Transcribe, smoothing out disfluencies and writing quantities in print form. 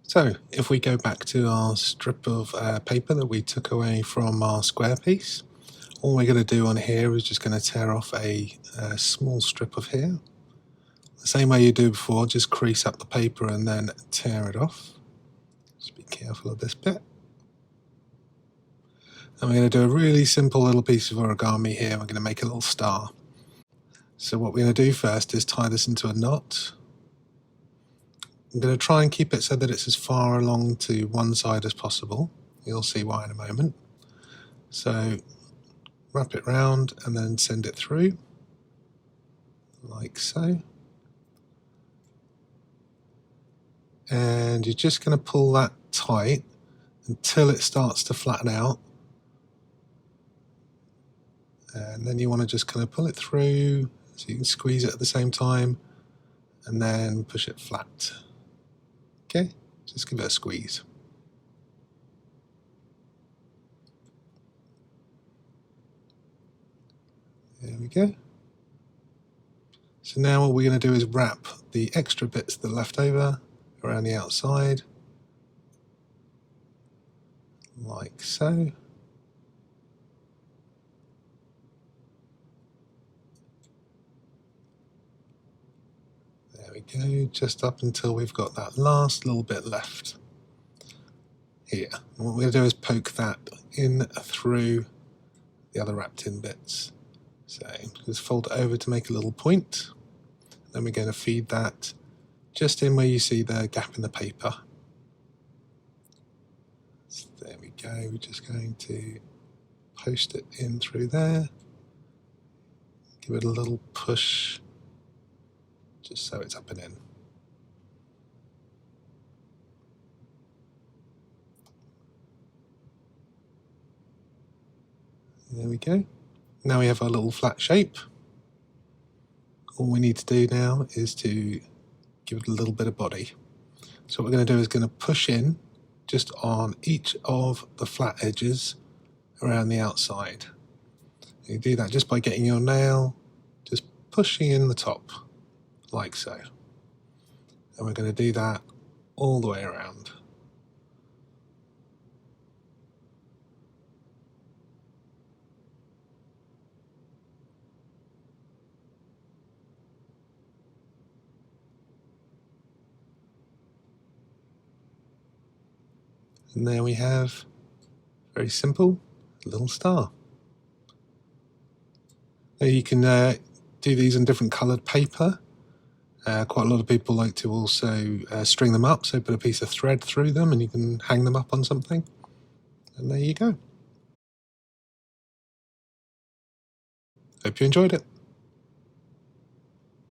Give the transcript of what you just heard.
So if we go back to our strip of paper that we took away from our square piece, all we're going to do on here is just going to tear off a small strip of here. The same way you do before, just crease up the paper and then tear it off. Just be careful of this bit. And we're going to do a really simple little piece of origami here. We're going to make a little star. So what we're going to do first is tie this into a knot. I'm going to try and keep it so that it's as far along to one side as possible. You'll see why in a moment. So wrap it round and then send it through, like so. And you're just going to pull that tight until it starts to flatten out. And then you want to just kind of pull it through so you can squeeze it at the same time and then push it flat. Okay, just give it a squeeze. There we go. So now what we're going to do is wrap the extra bits that are left over around the outside, like so. There we go, just up until we've got that last little bit left here. And what we're going to do is poke that in through the other wrapped in bits. So just fold it over to make a little point. Then we're going to feed that just in where you see the gap in the paper. So there we go, we're just going to post it in through there. Give it a little push, just so it's up and in. There we go. Now we have our little flat shape. All we need to do now is to give it a little bit of body. So what we're going to do is going to push in just on each of the flat edges around the outside. You do that just by getting your nail, just pushing in the top, like so. And we're going to do that all the way around. And there we have, very simple, a little star. Now you can do these in different coloured paper. Quite a lot of people like to also string them up, so put a piece of thread through them and you can hang them up on something. And there you go. Hope you enjoyed it.